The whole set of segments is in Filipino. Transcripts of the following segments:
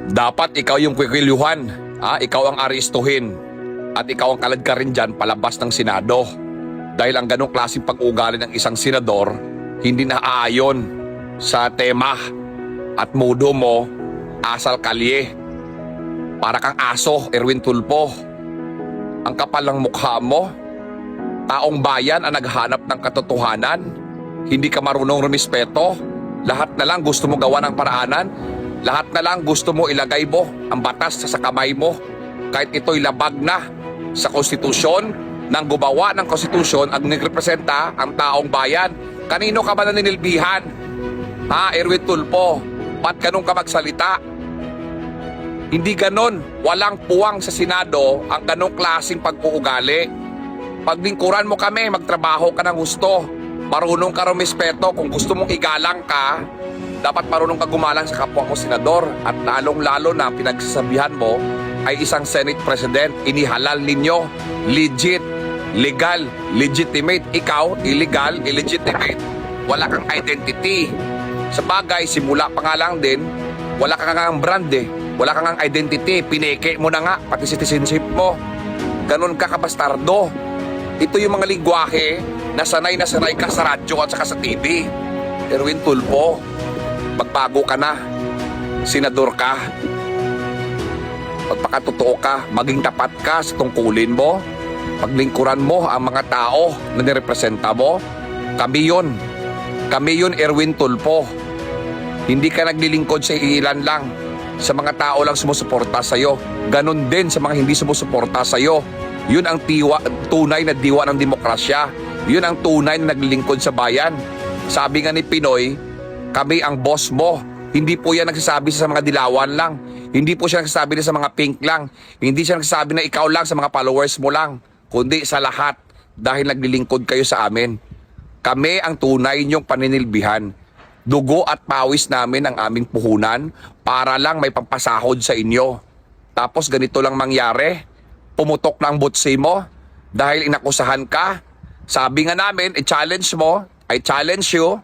Dapat ikaw yung kwikilyuhan, ikaw ang aristuhin, at ikaw ang kalad ka rin dyan palabas ng Senado. Dahil ang ganong klaseng pag-ugali ng isang senador, hindi naaayon sa tema at modo mo, asal kalye. Para kang aso, Erwin Tulfo. Ang kapal ng mukha mo, taong bayan ang naghanap ng katotohanan. Hindi ka marunong rumispeto. Lahat na lang gusto mo gawa ng paraanan. Lahat na lang gusto mo ilagay mo ang batas sa kamay mo. Kahit ito'y labag na sa konstitusyon, nang gumawa ng konstitusyon at nagrepresenta ang taong bayan. Kanino ka ba naninilbihan? Erwin Tulfo, ba't ganun ka magsalita? Hindi ganon. Walang puwang sa Senado ang ganong klaseng pag-uugali. Paglingkuran mo kami, magtrabaho ka ng gusto. Marunong ka rumispeto. Kung gusto mong igalang ka, dapat marunong ka gumalang sa kapwa mo senador. At lalong-lalo na pinagsasabihan mo ay isang Senate President. Inihalal ninyo. Legit, legal, legitimate. Ikaw, illegal, illegitimate. Wala kang identity. Sa bagay, simula pa nga lang din, wala kang nga brand eh. Wala kang nga identity. Pineke mo na nga, pati citizenship mo. Ganon ka kabastardo. Ito yung mga lingwahe na sanay ka sa radyo at saka sa TV. Erwin Tulfo, magbago ka na. Senador ka. Magpakatotoo ka. Maging tapat ka sa tungkulin mo. Paglingkuran mo ang mga tao na nirepresenta mo. Kami yun. Kami yun, Erwin Tulfo. Hindi ka naglilingkod sa ilan lang. Sa mga tao lang sumusuporta sa'yo. Ganon din sa mga hindi sumusuporta sa'yo. Yun ang tunay na diwa ng demokrasya. Yun ang tunay na naglilingkod sa bayan. Sabi nga ni Pinoy, kami ang boss mo. Hindi po yan nagsasabi sa mga dilawan lang. Hindi po siya nagsasabi sa mga pink lang. Hindi siya nagsasabi na ikaw lang sa mga followers mo lang. Kundi sa lahat dahil naglilingkod kayo sa amin. Kami ang tunay niyong paninilbihan. Dugo at pawis namin ang aming puhunan para lang may pampasahod sa inyo. Tapos ganito lang mangyari. Pumutok na ang butsi mo dahil inakusahan ka. Sabi nga namin, i-challenge mo, I challenge you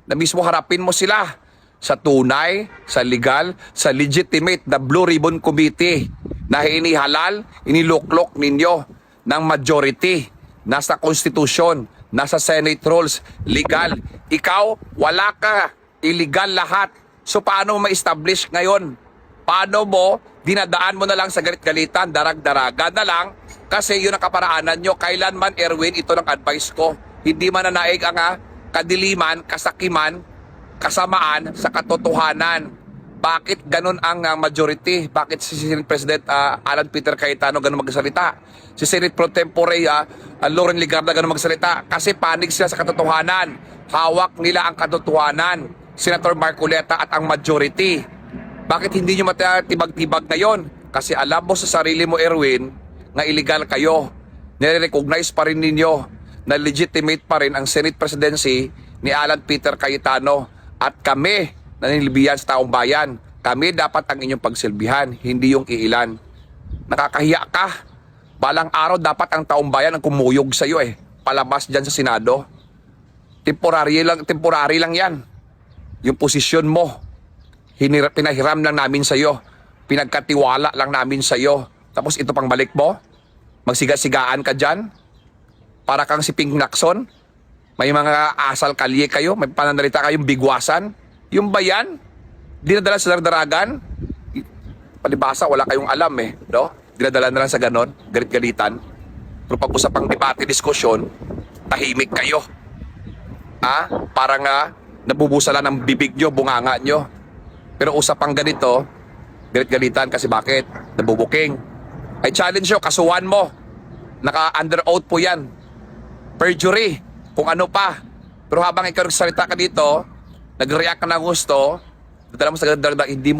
na mismo harapin mo sila sa tunay, sa legal, sa legitimate na Blue Ribbon Committee na inihalal, iniluklok ninyo ng majority. Nasa konstitusyon, nasa Senate rules, legal. Ikaw, wala ka, illegal lahat. So paano mo ma-establish ngayon? Paano mo, dinadaan mo na lang sa galit-galitan, darag-daragan na lang, kasi yun ang kaparaanan nyo. Kailanman, Erwin, ito ng advice ko. Hindi mananaig ang kadiliman, kasakiman, kasamaan sa katotohanan. Bakit ganun ang majority? Bakit si Senate President Alan Peter Cayetano ganun magsalita? Si Senate Pro Tempore Loren Legarda ganun magsalita? Kasi panig sila sa katotohanan. Hawak nila ang katotohanan. Senator Marcoleta at ang majority. Bakit hindi nyo matibag-tibag ngayon? Kasi alam mo sa sarili mo, Erwin, na illegal kayo. Nire-recognize pa rin ninyo na legitimate pa rin ang Senate Presidency ni Alan Peter Cayetano. At kami, nanilbihan sa taong bayan, kami dapat ang inyong pagsilbihan, hindi yung iilan. Nakakahiya ka. Balang araw dapat ang taong bayan ang kumuyog sa iyo palabas dyan sa Senado. Temporary lang yan. Yung posisyon mo. Pinahiram lang namin sa iyo. Pinagkatiwala lang namin sa iyo. Tapos ito pang balik mo? Magsiga-sigaan ka dyan? Para kang si Ping Lacson? May mga asal kalye kayo? May pananalita kayong bigwasan? Yung ba yan? Dinadala sa dardaragan? Palibasa, wala kayong alam no? Dinadala na lang sa ganon, galit-galitan. Pero pag-usapang debate, diskusyon, tahimik kayo. Parang nabubusala ng bibig nyo, bunganga nyo. Pero usapang ganito, galit-galitan kasi bakit? Nabubuking. Ay challenge nyo, kasuhan mo. Naka-under oath po yan. Perjury, kung ano pa. Pero habang ikaw nagsalita ka dito, nag-react ka na gusto, dadala mo sa hindi mo